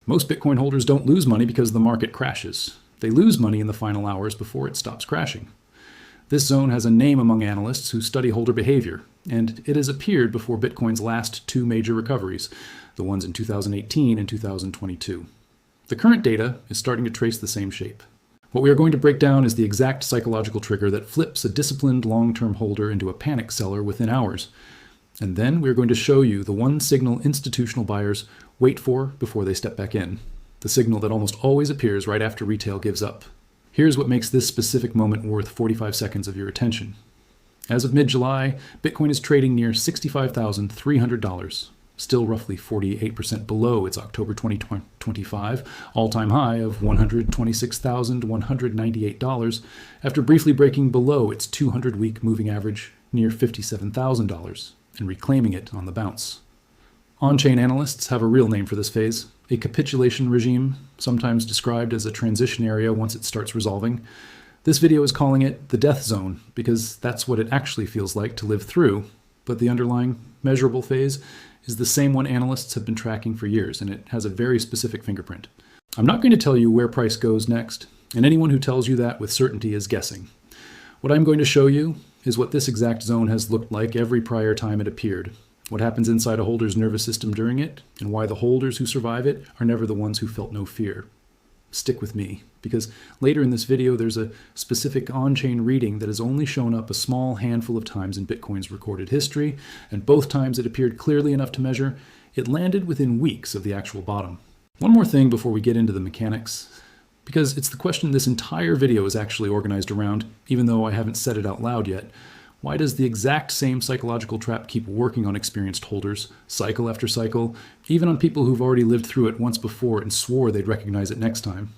Most Bitcoin holders don't lose money because the market crashes. They lose money in the final hours before it stops crashing. This zone has a name among analysts who study holder behavior, and it has appeared before Bitcoin's last two major recoveries, the ones in 2018 and 2022. The current data is starting to trace the same shape. What we are going to break down is the exact psychological trigger that flips a disciplined long-term holder into a panic seller within hours. And then we're going to show you the one signal institutional buyers wait for before they step back in, the signal that almost always appears right after retail gives up. Here's what makes this specific moment worth 45 seconds of your attention. As of mid-July, Bitcoin is trading near $65,300, still roughly 48% below its October 2025 all-time high of $126,198 after briefly breaking below its 200-week moving average near $57,000 and reclaiming it on the bounce. On-chain analysts have a real name for this phase, a capitulation regime, sometimes described as a transition area once it starts resolving. This video is calling it the death zone because that's what it actually feels like to live through, but the underlying measurable phase is the same one analysts have been tracking for years, and it has a very specific fingerprint. I'm not going to tell you where price goes next, and anyone who tells you that with certainty is guessing. What I'm going to show you is what this exact zone has looked like every prior time it appeared, what happens inside a holder's nervous system during it, and why the holders who survive it are never the ones who felt no fear. Stick with me, because later in this video there's a specific on-chain reading that has only shown up a small handful of times in Bitcoin's recorded history, and both times it appeared clearly enough to measure, it landed within weeks of the actual bottom. One more thing before we get into the mechanics, because it's the question this entire video is actually organized around, even though I haven't said it out loud yet. Why does the exact same psychological trap keep working on experienced holders, cycle after cycle, even on people who've already lived through it once before and swore they'd recognize it next time?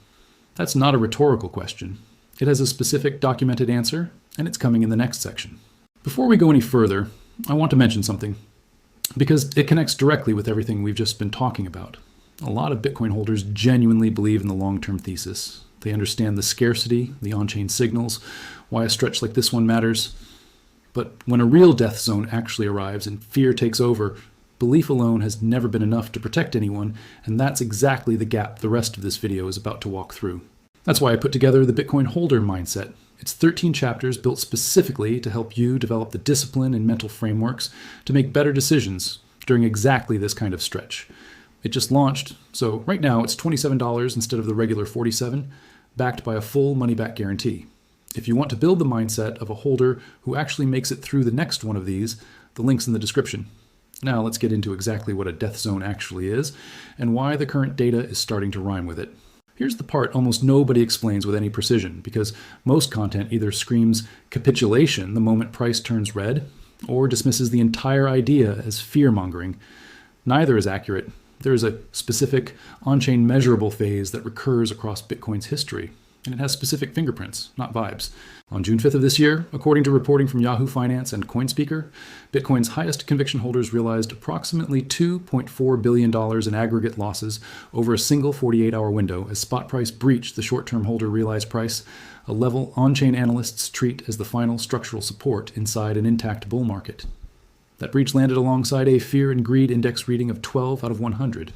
That's not a rhetorical question. It has a specific documented answer, and it's coming in the next section. Before we go any further, I want to mention something, because it connects directly with everything we've just been talking about. A lot of Bitcoin holders genuinely believe in the long-term thesis. They understand the scarcity, the on-chain signals, why a stretch like this one matters. But when a real death zone actually arrives and fear takes over, belief alone has never been enough to protect anyone, and that's exactly the gap the rest of this video is about to walk through. That's why I put together the Bitcoin holder mindset. It's 13 chapters built specifically to help you develop the discipline and mental frameworks to make better decisions during exactly this kind of stretch. It just launched, so right now it's $27 instead of the regular $47, backed by a full money-back guarantee. If you want to build the mindset of a holder who actually makes it through the next one of these, the link's in the description. Now let's get into exactly what a death zone actually is and why the current data is starting to rhyme with it. Here's the part almost nobody explains with any precision, because most content either screams capitulation the moment price turns red, or dismisses the entire idea as fear-mongering. Neither is accurate. There is a specific on-chain measurable phase that recurs across Bitcoin's history, and it has specific fingerprints, not vibes. On June 5th of this year, according to reporting from Yahoo Finance and CoinSpeaker, Bitcoin's highest conviction holders realized approximately $2.4 billion in aggregate losses over a single 48-hour window as spot price breached the short-term holder realized price, a level on-chain analysts treat as the final structural support inside an intact bull market. That breach landed alongside a fear and greed index reading of 12 out of 100.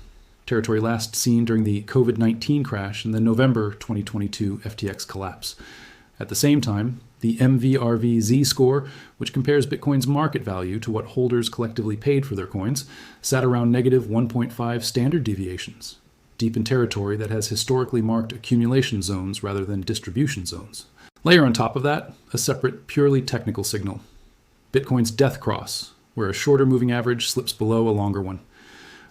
Territory last seen during the COVID-19 crash and the November 2022 FTX collapse. At the same time, the MVRV Z-score, which compares Bitcoin's market value to what holders collectively paid for their coins, sat around negative 1.5 standard deviations, deep in territory that has historically marked accumulation zones rather than distribution zones. Layer on top of that, a separate, purely technical signal. Bitcoin's death cross, where a shorter moving average slips below a longer one.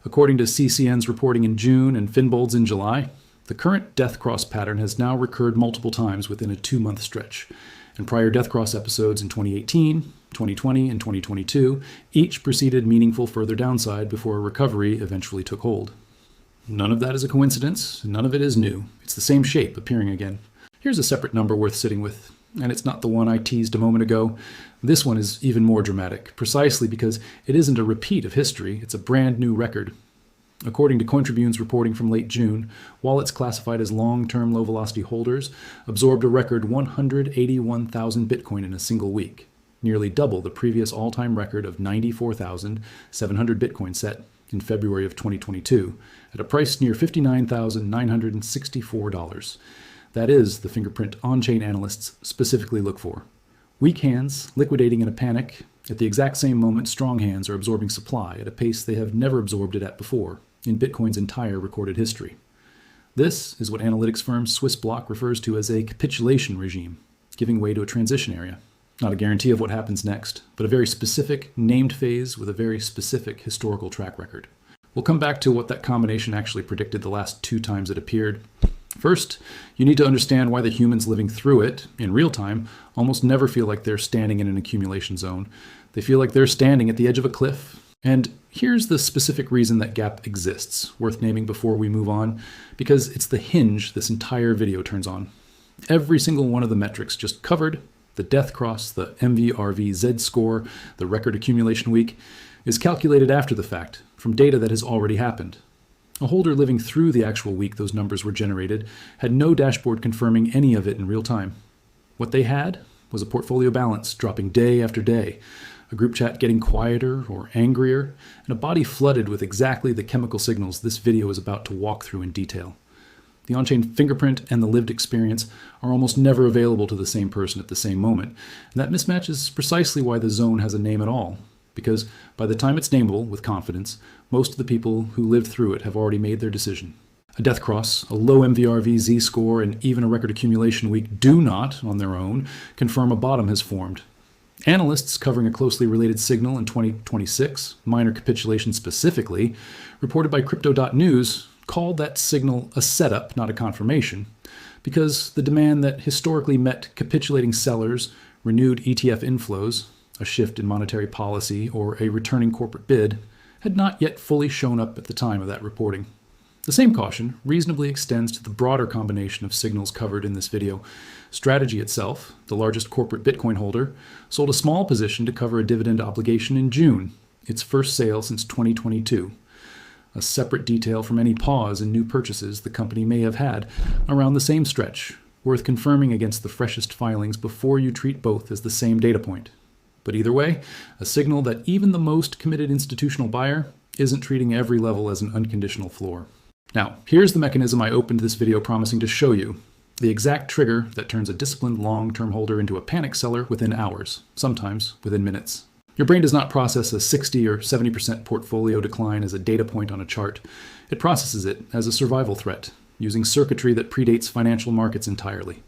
According to CCN's reporting in June and Finbold's in July, the current death cross pattern has now recurred multiple times within a 2-month stretch, and prior death cross episodes in 2018, 2020, and 2022 each preceded meaningful further downside before a recovery eventually took hold. None of that is a coincidence, and none of it is new. It's the same shape appearing again. Here's a separate number worth sitting with, and it's not the one I teased a moment ago. This one is even more dramatic, precisely because it isn't a repeat of history, it's a brand new record. According to CoinTribune's reporting from late June, wallets classified as long-term low-velocity holders absorbed a record 181,000 Bitcoin in a single week, nearly double the previous all-time record of 94,700 Bitcoin set in February of 2022 at a price near $59,964. That is the fingerprint on-chain analysts specifically look for. Weak hands liquidating in a panic. At the exact same moment, strong hands are absorbing supply at a pace they have never absorbed it at before in Bitcoin's entire recorded history. This is what analytics firm Swissblock refers to as a capitulation regime, giving way to a transition area. Not a guarantee of what happens next, but a very specific, named phase with a very specific historical track record. We'll come back to what that combination actually predicted the last 2 times it appeared. First, you need to understand why the humans living through it, in real time, almost never feel like they're standing in an accumulation zone. They feel like they're standing at the edge of a cliff. And here's the specific reason that gap exists, worth naming before we move on, because it's the hinge this entire video turns on. Every single one of the metrics just covered, the death cross, the MVRV Z-score, the record accumulation week, is calculated after the fact from data that has already happened. A holder living through the actual week those numbers were generated had no dashboard confirming any of it in real time. What they had was a portfolio balance dropping day after day, a group chat getting quieter or angrier, and a body flooded with exactly the chemical signals this video is about to walk through in detail. The on-chain fingerprint and the lived experience are almost never available to the same person at the same moment, and that mismatch is precisely why the zone has a name at all, because by the time it's nameable with confidence, most of the people who lived through it have already made their decision. A death cross, a low MVRV Z-score, and even a record accumulation week do not, on their own, confirm a bottom has formed. Analysts covering a closely related signal in 2026, minor capitulation specifically, reported by Crypto.news, called that signal a setup, not a confirmation, because the demand that historically met capitulating sellers, renewed ETF inflows, a shift in monetary policy, or a returning corporate bid, had not yet fully shown up at the time of that reporting. The same caution reasonably extends to the broader combination of signals covered in this video. Strategy itself, the largest corporate Bitcoin holder, sold a small position to cover a dividend obligation in June, its first sale since 2022. A separate detail from any pause in new purchases the company may have had around the same stretch, worth confirming against the freshest filings before you treat both as the same data point. But either way, a signal that even the most committed institutional buyer isn't treating every level as an unconditional floor. Now, here's the mechanism I opened this video promising to show you, the exact trigger that turns a disciplined long-term holder into a panic seller within hours, sometimes within minutes. Your brain does not process a 60 or 70% portfolio decline as a data point on a chart. It processes it as a survival threat, using circuitry that predates financial markets entirely.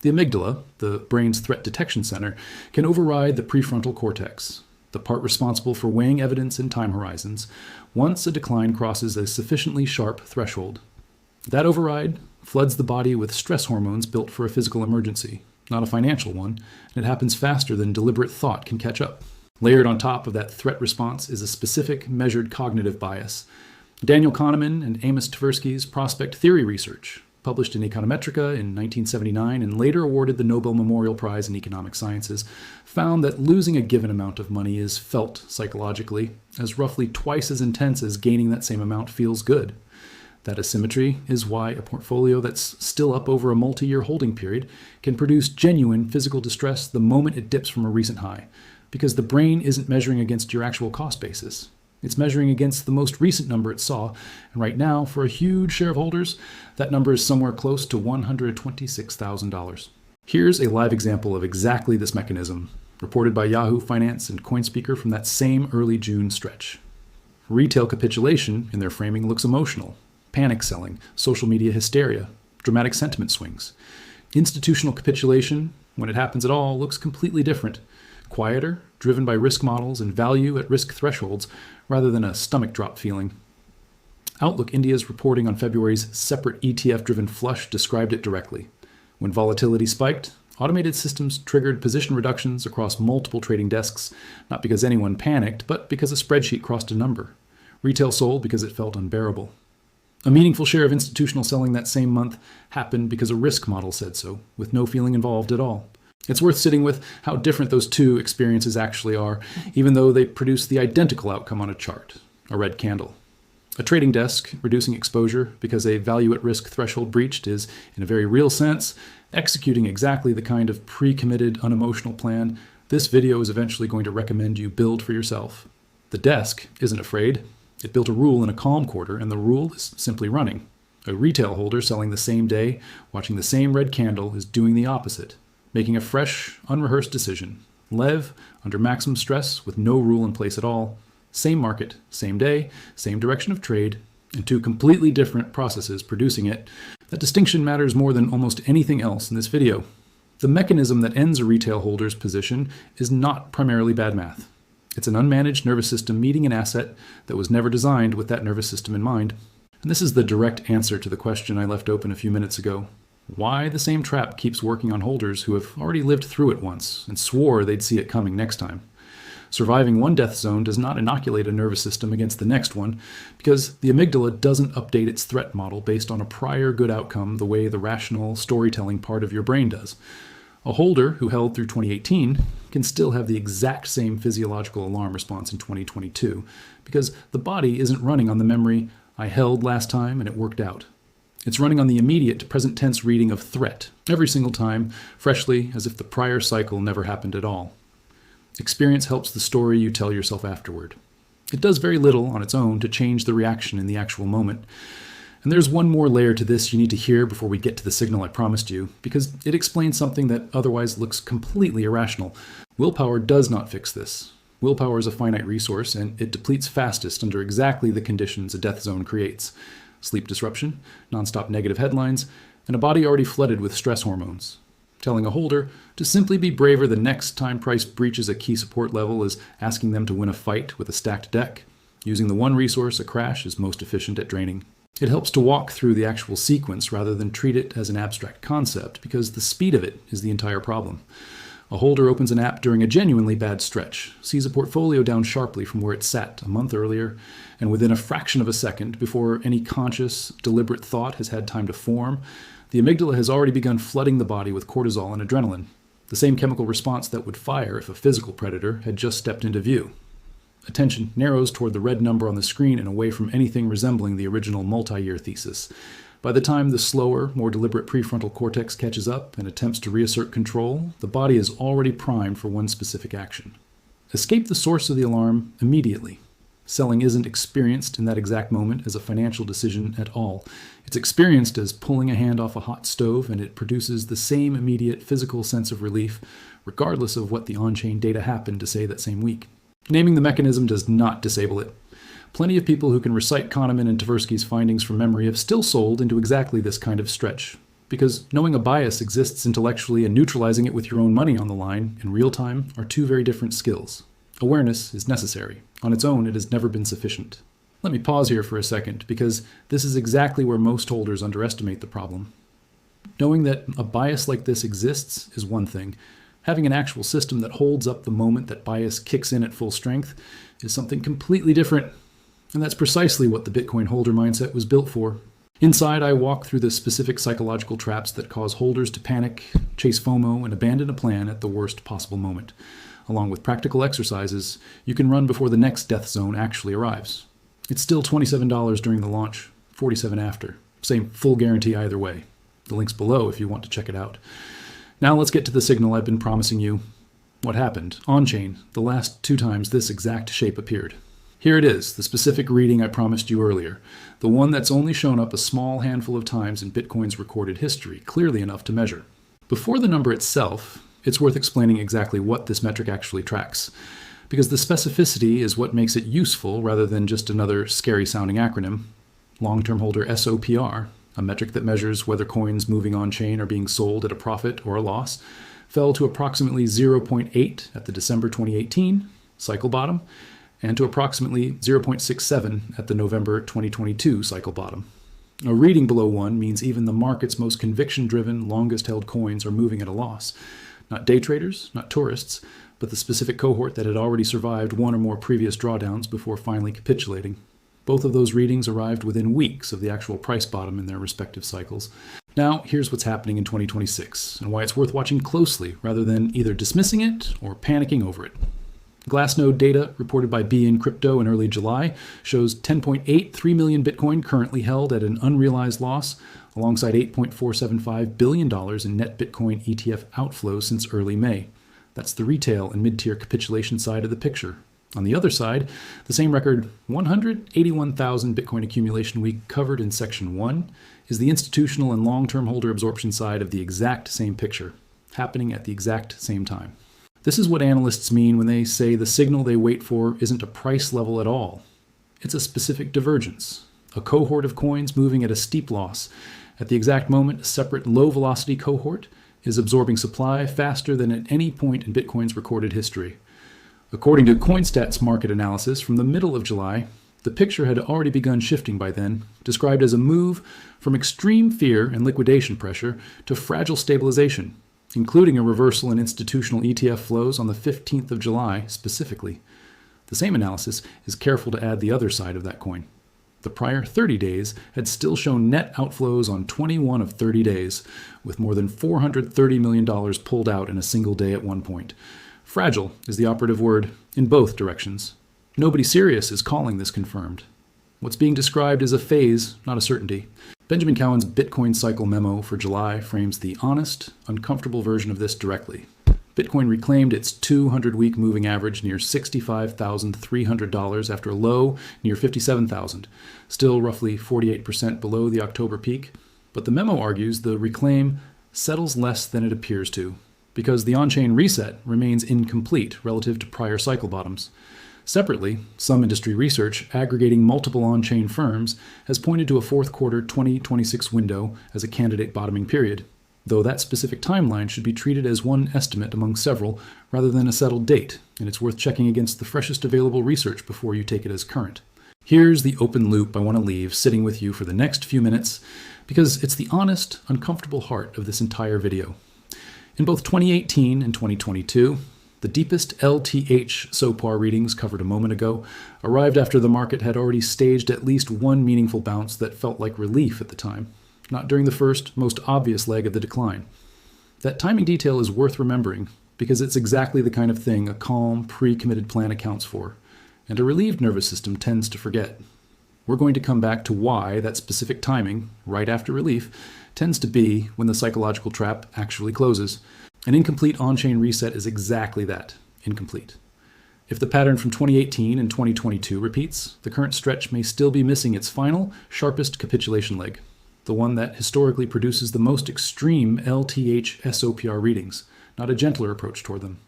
The amygdala, the brain's threat detection center, can override the prefrontal cortex, the part responsible for weighing evidence and time horizons, once a decline crosses a sufficiently sharp threshold. That override floods the body with stress hormones built for a physical emergency, not a financial one, and it happens faster than deliberate thought can catch up. Layered on top of that threat response is a specific measured cognitive bias. Daniel Kahneman and Amos Tversky's prospect theory research, published in Econometrica in 1979 and later awarded the Nobel Memorial Prize in Economic Sciences, found that losing a given amount of money is felt psychologically as roughly twice as intense as gaining that same amount feels good. That asymmetry is why a portfolio that's still up over a multi-year holding period can produce genuine physical distress the moment it dips from a recent high, because the brain isn't measuring against your actual cost basis. It's measuring against the most recent number it saw, and right now, for a huge share of holders, that number is somewhere close to $126,000. Here's a live example of exactly this mechanism, reported by Yahoo Finance and CoinSpeaker from that same early June stretch. Retail capitulation in their framing looks emotional. Panic selling, social media hysteria, dramatic sentiment swings. Institutional capitulation, when it happens at all, looks completely different. Quieter, driven by risk models and value at risk thresholds, rather than a stomach drop feeling. Outlook India's reporting on February's separate ETF-driven flush described it directly. When volatility spiked, automated systems triggered position reductions across multiple trading desks, not because anyone panicked, but because a spreadsheet crossed a number. Retail sold because it felt unbearable. A meaningful share of institutional selling that same month happened because a risk model said so, with no feeling involved at all. It's worth sitting with how different those two experiences actually are, even though they produce the identical outcome on a chart, a red candle. A trading desk reducing exposure because a value at risk threshold breached is, in a very real sense, executing exactly the kind of pre-committed, unemotional plan this video is eventually going to recommend you build for yourself. The desk isn't afraid. It built a rule in a calm quarter, and the rule is simply running. A retail holder selling the same day, watching the same red candle, is doing the opposite, making a fresh, unrehearsed decision. Lev, under maximum stress, with no rule in place at all. Same market, same day, same direction of trade, and two completely different processes producing it. That distinction matters more than almost anything else in this video. The mechanism that ends a retail holder's position is not primarily bad math. It's an unmanaged nervous system meeting an asset that was never designed with that nervous system in mind. And this is the direct answer to the question I left open a few minutes ago. Why the same trap keeps working on holders who have already lived through it once and swore they'd see it coming next time. Surviving one death zone does not inoculate a nervous system against the next one, because the amygdala doesn't update its threat model based on a prior good outcome the way the rational storytelling part of your brain does. A holder who held through 2018 can still have the exact same physiological alarm response in 2022, because the body isn't running on the memory, I held last time and it worked out. It's running on the immediate present tense reading of threat, every single time, freshly, as if the prior cycle never happened at all. Experience helps the story you tell yourself afterward. It does very little on its own to change the reaction in the actual moment. And there's one more layer to this you need to hear before we get to the signal I promised you, because it explains something that otherwise looks completely irrational. Willpower does not fix this. Willpower is a finite resource, and it depletes fastest under exactly the conditions a death zone creates. Sleep disruption, nonstop negative headlines, and a body already flooded with stress hormones. Telling a holder to simply be braver the next time price breaches a key support level is asking them to win a fight with a stacked deck, using the one resource a crash is most efficient at draining. It helps to walk through the actual sequence rather than treat it as an abstract concept, because the speed of it is the entire problem. A holder opens an app during a genuinely bad stretch, sees a portfolio down sharply from where it sat a month earlier, and within a fraction of a second, before any conscious, deliberate thought has had time to form, the amygdala has already begun flooding the body with cortisol and adrenaline, the same chemical response that would fire if a physical predator had just stepped into view. Attention narrows toward the red number on the screen and away from anything resembling the original multi-year thesis. By the time the slower, more deliberate prefrontal cortex catches up and attempts to reassert control, the body is already primed for one specific action. Escape the source of the alarm immediately. Selling isn't experienced in that exact moment as a financial decision at all. It's experienced as pulling a hand off a hot stove, and it produces the same immediate physical sense of relief, regardless of what the on-chain data happened to say that same week. Naming the mechanism does not disable it. Plenty of people who can recite Kahneman and Tversky's findings from memory have still sold into exactly this kind of stretch, because knowing a bias exists intellectually and neutralizing it with your own money on the line in real time are two very different skills. Awareness is necessary. On its own, it has never been sufficient. Let me pause here for a second, because this is exactly where most holders underestimate the problem. Knowing that a bias like this exists is one thing. Having an actual system that holds up the moment that bias kicks in at full strength is something completely different. And that's precisely what the Bitcoin holder mindset was built for. Inside, I walk through the specific psychological traps that cause holders to panic, chase FOMO, and abandon a plan at the worst possible moment. Along with practical exercises you can run before the next death zone actually arrives. It's still $27 during the launch, $47 after. Same full guarantee either way. The link's below if you want to check it out. Now let's get to the signal I've been promising you. What happened, on-chain, the last 2 times this exact shape appeared. Here it is, the specific reading I promised you earlier, the one that's only shown up a small handful of times in Bitcoin's recorded history, clearly enough to measure. Before the number itself, it's worth explaining exactly what this metric actually tracks, because the specificity is what makes it useful rather than just another scary-sounding acronym. Long-term holder SOPR, a metric that measures whether coins moving on-chain are being sold at a profit or a loss, fell to approximately 0.8 at the December 2018 cycle bottom, and to approximately 0.67 at the November 2022 cycle bottom. A reading below 1 means even the market's most conviction-driven, longest-held coins are moving at a loss. Not day traders, not tourists, but the specific cohort that had already survived one or more previous drawdowns before finally capitulating. Both of those readings arrived within weeks of the actual price bottom in their respective cycles. Now, here's what's happening in 2026, and why it's worth watching closely rather than either dismissing it or panicking over it. Glassnode data reported by BN Crypto in early July shows 10.83 million Bitcoin currently held at an unrealized loss, alongside $8.475 billion in net Bitcoin ETF outflows since early May. That's the retail and mid-tier capitulation side of the picture. On the other side, the same record 181,000 Bitcoin accumulation week covered in Section 1 is the institutional and long-term holder absorption side of the exact same picture, happening at the exact same time. This is what analysts mean when they say the signal they wait for isn't a price level at all. It's a specific divergence, a cohort of coins moving at a steep loss. At the exact moment, a separate low-velocity cohort is absorbing supply faster than at any point in Bitcoin's recorded history. According to CoinStat's market analysis from the middle of July, the picture had already begun shifting by then, described as a move from extreme fear and liquidation pressure to fragile stabilization, including a reversal in institutional ETF flows on the 15th of July specifically. The same analysis is careful to add the other side of that coin. The prior 30 days had still shown net outflows on 21 of 30 days, with more than $430 million pulled out in a single day at one point. Fragile is the operative word in both directions. Nobody serious is calling this confirmed. What's being described is a phase, not a certainty. Benjamin Cowen's Bitcoin Cycle memo for July frames the honest, uncomfortable version of this directly. Bitcoin reclaimed its 200-week moving average near $65,300 after a low near $57,000, still roughly 48% below the October peak. But the memo argues the reclaim settles less than it appears to, because the on-chain reset remains incomplete relative to prior cycle bottoms. Separately, some industry research aggregating multiple on-chain firms has pointed to a fourth quarter 2026 window as a candidate bottoming period, though that specific timeline should be treated as one estimate among several rather than a settled date, and it's worth checking against the freshest available research before you take it as current. Here's the open loop I want to leave sitting with you for the next few minutes, because it's the honest, uncomfortable heart of this entire video. In both 2018 and 2022, the deepest LTH SOPAR readings covered a moment ago arrived after the market had already staged at least one meaningful bounce that felt like relief at the time, not during the first, most obvious leg of the decline. That timing detail is worth remembering because it's exactly the kind of thing a calm, pre-committed plan accounts for, and a relieved nervous system tends to forget. We're going to come back to why that specific timing, right after relief, tends to be when the psychological trap actually closes. An incomplete on-chain reset is exactly that, incomplete. If the pattern from 2018 and 2022 repeats, the current stretch may still be missing its final, sharpest capitulation leg, the one that historically produces the most extreme LTH SOPR readings, not a gentler approach toward them.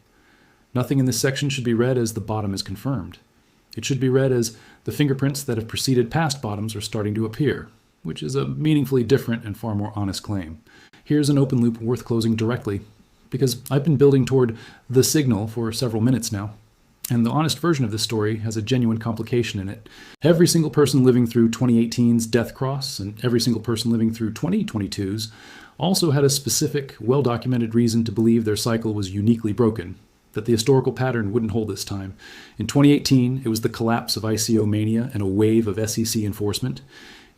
Nothing in this section should be read as the bottom is confirmed. It should be read as the fingerprints that have preceded past bottoms are starting to appear, which is a meaningfully different and far more honest claim. Here's an open loop worth closing directly, because I've been building toward the signal for several minutes now, and the honest version of this story has a genuine complication in it. Every single person living through 2018's death cross and every single person living through 2022's also had a specific, well-documented reason to believe their cycle was uniquely broken, that the historical pattern wouldn't hold this time. In 2018, it was the collapse of ICO mania and a wave of SEC enforcement.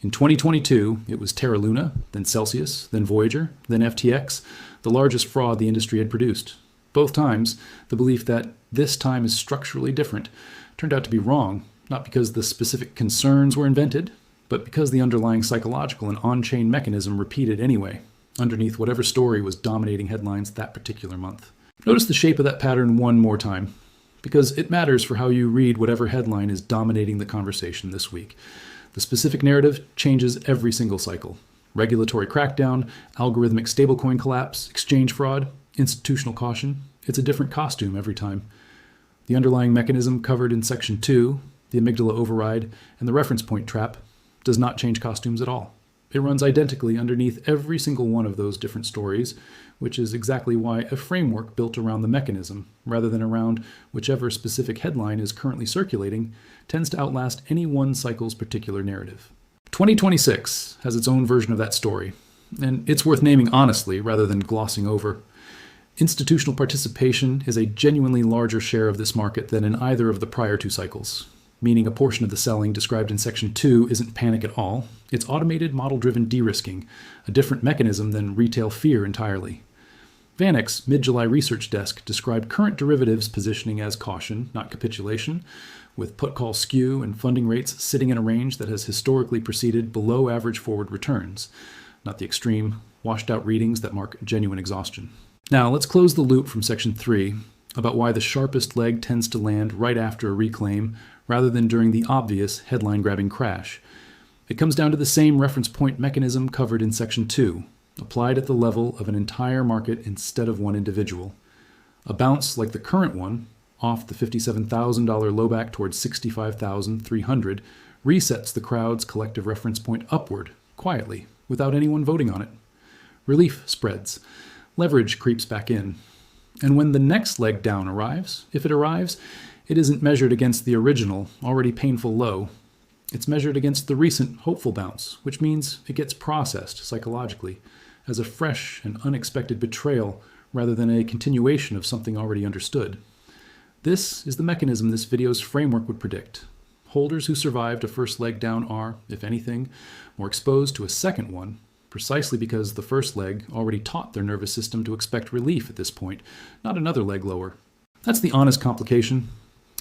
In 2022, it was Terra Luna, then Celsius, then Voyager, then FTX, the largest fraud the industry had produced. Both times, the belief that this time is structurally different turned out to be wrong, not because the specific concerns were invented, but because the underlying psychological and on-chain mechanism repeated anyway, underneath whatever story was dominating headlines that particular month. Notice the shape of that pattern one more time, because it matters for how you read whatever headline is dominating the conversation this week. The specific narrative changes every single cycle. Regulatory crackdown, algorithmic stablecoin collapse, exchange fraud, institutional caution. It's a different costume every time. The underlying mechanism covered in Section 2, the amygdala override, and the reference point trap, does not change costumes at all. It runs identically underneath every single one of those different stories, which is exactly why a framework built around the mechanism, rather than around whichever specific headline is currently circulating, tends to outlast any one cycle's particular narrative. 2026 has its own version of that story, and it's worth naming honestly rather than glossing over. Institutional participation is a genuinely larger share of this market than in either of the prior two cycles, meaning a portion of the selling described in Section 2 isn't panic at all. It's automated, model-driven de-risking, a different mechanism than retail fear entirely. VanEck's mid-July research desk described current derivatives positioning as caution, not capitulation, with put-call skew and funding rates sitting in a range that has historically preceded below-average forward returns, not the extreme, washed-out readings that mark genuine exhaustion. Now, let's close the loop from Section 3 about why the sharpest leg tends to land right after a reclaim rather than during the obvious headline-grabbing crash. It comes down to the same reference point mechanism covered in Section 2, applied at the level of an entire market instead of one individual. A bounce like the current one, off the $57,000 low back towards $65,300, resets the crowd's collective reference point upward, quietly, without anyone voting on it. Relief spreads. Leverage creeps back in. And when the next leg down arrives, if it arrives, it isn't measured against the original, already painful low. It's measured against the recent hopeful bounce, which means it gets processed psychologically as a fresh and unexpected betrayal rather than a continuation of something already understood. This is the mechanism this video's framework would predict. Holders who survived a first leg down are, if anything, more exposed to a second one, precisely because the first leg already taught their nervous system to expect relief at this point, not another leg lower. That's the honest complication.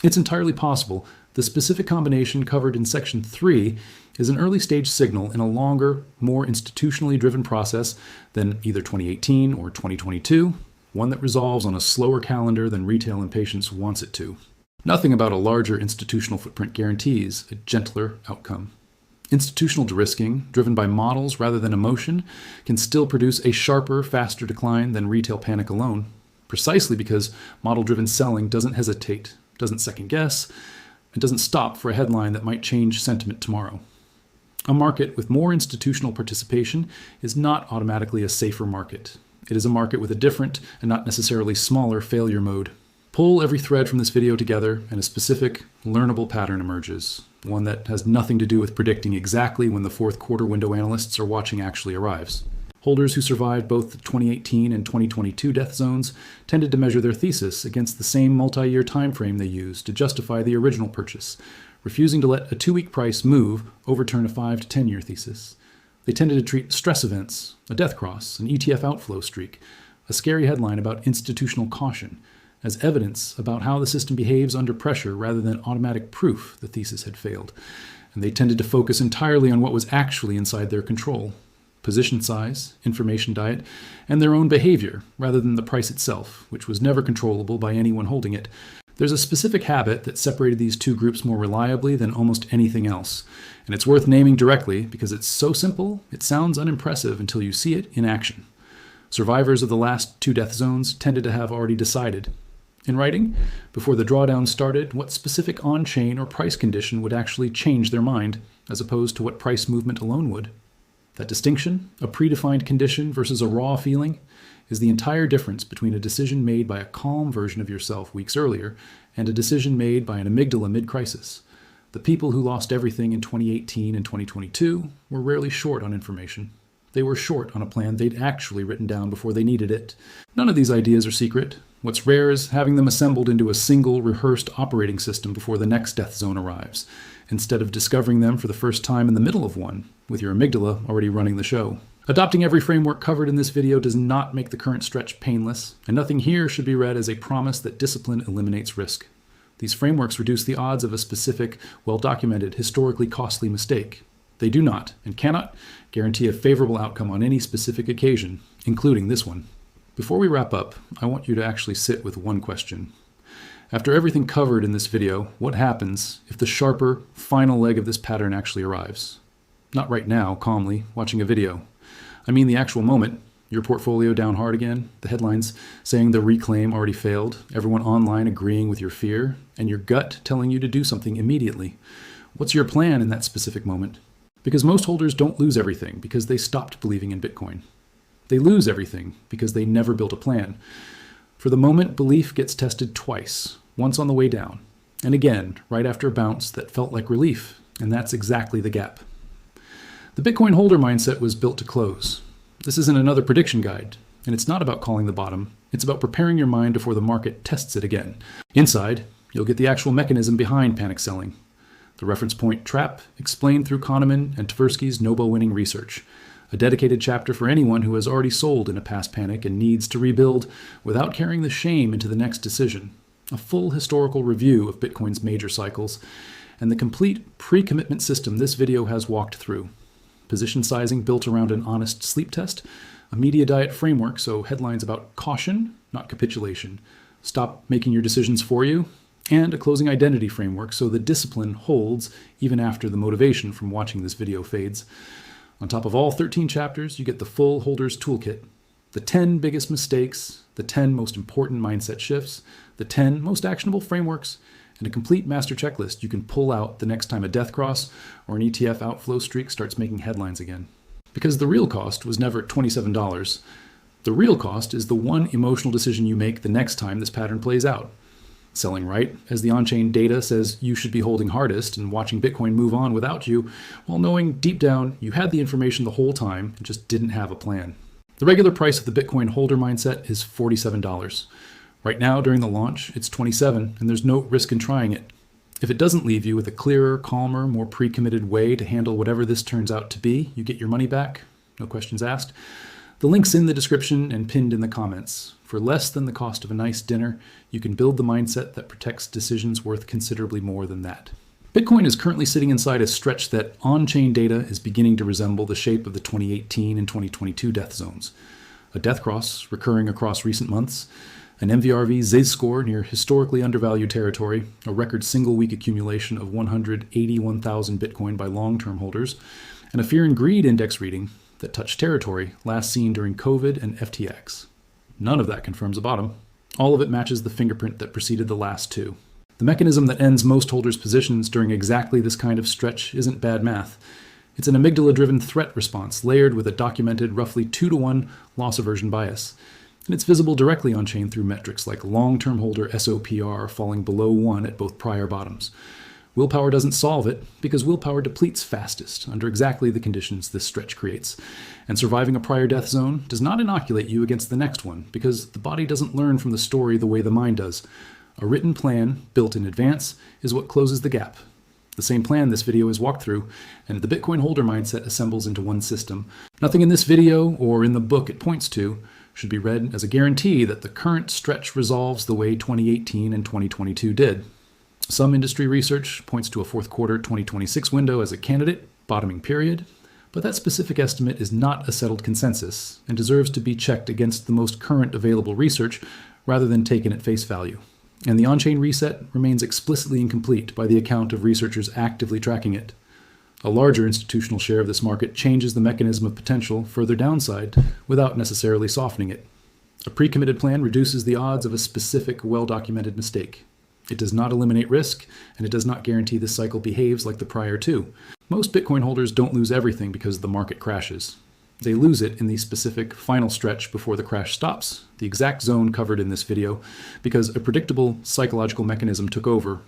It's entirely possible the specific combination covered in Section 3 is an early stage signal in a longer, more institutionally driven process than either 2018 or 2022, one that resolves on a slower calendar than retail impatience wants it to. Nothing about a larger institutional footprint guarantees a gentler outcome. Institutional de-risking, driven by models rather than emotion, can still produce a sharper, faster decline than retail panic alone, precisely because model-driven selling doesn't hesitate, doesn't second-guess, and doesn't stop for a headline that might change sentiment tomorrow. A market with more institutional participation is not automatically a safer market. It is a market with a different, and not necessarily smaller, failure mode. Pull every thread from this video together, and a specific, learnable pattern emerges, one that has nothing to do with predicting exactly when the fourth quarter window analysts are watching actually arrives. Holders who survived both the 2018 and 2022 death zones tended to measure their thesis against the same multi-year time frame they used to justify the original purchase, refusing to let a 2-week price move overturn a 5 to 10-year thesis. They tended to treat stress events, a death cross, an ETF outflow streak, a scary headline about institutional caution, as evidence about how the system behaves under pressure rather than automatic proof the thesis had failed. And they tended to focus entirely on what was actually inside their control: position size, information diet, and their own behavior, rather than the price itself, which was never controllable by anyone holding it. There's a specific habit that separated these two groups more reliably than almost anything else, and it's worth naming directly because it's so simple it sounds unimpressive until you see it in action. Survivors of the last 2 death zones tended to have already decided, in writing, before the drawdown started, what specific on-chain or price condition would actually change their mind, as opposed to what price movement alone would. That distinction, a predefined condition versus a raw feeling, is the entire difference between a decision made by a calm version of yourself weeks earlier and a decision made by an amygdala mid-crisis. The people who lost everything in 2018 and 2022 were rarely short on information. They were short on a plan they'd actually written down before they needed it. None of these ideas are secret. What's rare is having them assembled into a single, rehearsed operating system before the next death zone arrives, instead of discovering them for the first time in the middle of one, with your amygdala already running the show. Adopting every framework covered in this video does not make the current stretch painless, and nothing here should be read as a promise that discipline eliminates risk. These frameworks reduce the odds of a specific, well-documented, historically costly mistake. They do not, and cannot, guarantee a favorable outcome on any specific occasion, including this one. Before we wrap up, I want you to actually sit with one question. After everything covered in this video, what happens if the sharper, final leg of this pattern actually arrives? Not right now, calmly, watching a video. I mean the actual moment. Your portfolio down hard again, the headlines saying the reclaim already failed, everyone online agreeing with your fear, and your gut telling you to do something immediately. What's your plan in that specific moment? Because most holders don't lose everything because they stopped believing in Bitcoin. They lose everything because they never built a plan. For the moment, belief gets tested twice, once on the way down, and again right after a bounce that felt like relief, and that's exactly the gap. The Bitcoin holder mindset was built to close. This isn't another prediction guide, and it's not about calling the bottom. It's about preparing your mind before the market tests it again. Inside, you'll get the actual mechanism behind panic selling. The reference point trap, explained through Kahneman and Tversky's Nobel-winning research. A dedicated chapter for anyone who has already sold in a past panic and needs to rebuild without carrying the shame into the next decision. A full historical review of Bitcoin's major cycles, and the complete pre-commitment system this video has walked through. Position sizing built around an honest sleep test, a media diet framework so headlines about caution, not capitulation, stop making your decisions for you, and a closing identity framework so the discipline holds even after the motivation from watching this video fades. On top of all 13 chapters, you get the full Holder's Toolkit, the 10 biggest mistakes, the 10 most important mindset shifts, the 10 most actionable frameworks, and a complete master checklist you can pull out the next time a death cross or an ETF outflow streak starts making headlines again. Because the real cost was never $27. The real cost is the one emotional decision you make the next time this pattern plays out. Selling right, as the on-chain data says you should be holding hardest and watching Bitcoin move on without you, while knowing deep down you had the information the whole time and just didn't have a plan. The regular price of the Bitcoin holder mindset is $47. Right now, during the launch, it's $27, and there's no risk in trying it. If it doesn't leave you with a clearer, calmer, more pre-committed way to handle whatever this turns out to be, you get your money back, no questions asked. The link's in the description and pinned in the comments. For less than the cost of a nice dinner, you can build the mindset that protects decisions worth considerably more than that. Bitcoin is currently sitting inside a stretch that on-chain data is beginning to resemble the shape of the 2018 and 2022 death zones. A death cross recurring across recent months, an MVRV Z-score near historically undervalued territory, a record single-week accumulation of 181,000 Bitcoin by long-term holders, and a fear and greed index reading that touched territory last seen during COVID and FTX. None of that confirms a bottom. All of it matches the fingerprint that preceded the last two. The mechanism that ends most holders' positions during exactly this kind of stretch isn't bad math. It's an amygdala-driven threat response layered with a documented roughly 2-to-1 loss aversion bias. And it's visible directly on-chain through metrics like long-term holder SOPR falling below 1 at both prior bottoms. Willpower doesn't solve it because willpower depletes fastest under exactly the conditions this stretch creates. And surviving a prior death zone does not inoculate you against the next one because the body doesn't learn from the story the way the mind does. A written plan built in advance is what closes the gap. The same plan this video is walked through, and the Bitcoin holder mindset assembles into one system. Nothing in this video or in the book it points to should be read as a guarantee that the current stretch resolves the way 2018 and 2022 did. Some industry research points to a fourth quarter 2026 window as a candidate bottoming period, but that specific estimate is not a settled consensus and deserves to be checked against the most current available research rather than taken at face value. And the on-chain reset remains explicitly incomplete by the account of researchers actively tracking it. A larger institutional share of this market changes the mechanism of potential further downside without necessarily softening it. A pre-committed plan reduces the odds of a specific, well-documented mistake. It does not eliminate risk, and it does not guarantee this cycle behaves like the prior two. Most Bitcoin holders don't lose everything because the market crashes. They lose it in the specific final stretch before the crash stops, the exact zone covered in this video, because a predictable psychological mechanism took over.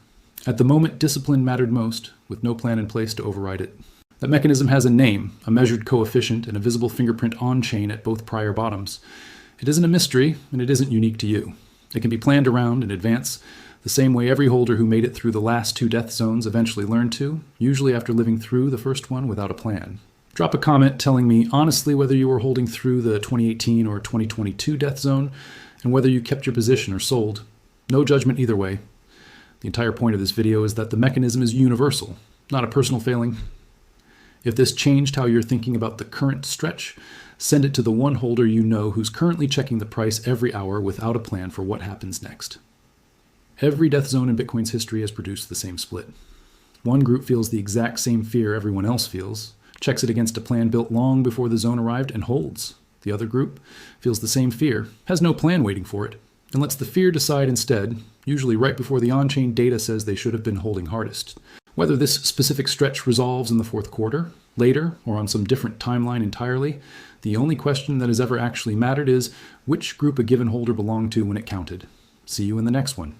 At the moment, discipline mattered most, with no plan in place to override it. That mechanism has a name, a measured coefficient, and a visible fingerprint on-chain at both prior bottoms. It isn't a mystery, and it isn't unique to you. It can be planned around in advance, the same way every holder who made it through the last two death zones eventually learned to, usually after living through the first one without a plan. Drop a comment telling me honestly whether you were holding through the 2018 or 2022 death zone and whether you kept your position or sold. No judgment either way. The entire point of this video is that the mechanism is universal, not a personal failing. If this changed how you're thinking about the current stretch, send it to the one holder you know who's currently checking the price every hour without a plan for what happens next. Every death zone in Bitcoin's history has produced the same split. One group feels the exact same fear everyone else feels, checks it against a plan built long before the zone arrived, and holds. The other group feels the same fear, has no plan waiting for it, and lets the fear decide instead, usually right before the on-chain data says they should have been holding hardest. Whether this specific stretch resolves in the fourth quarter, later, or on some different timeline entirely, the only question that has ever actually mattered is which group a given holder belonged to when it counted. See you in the next one.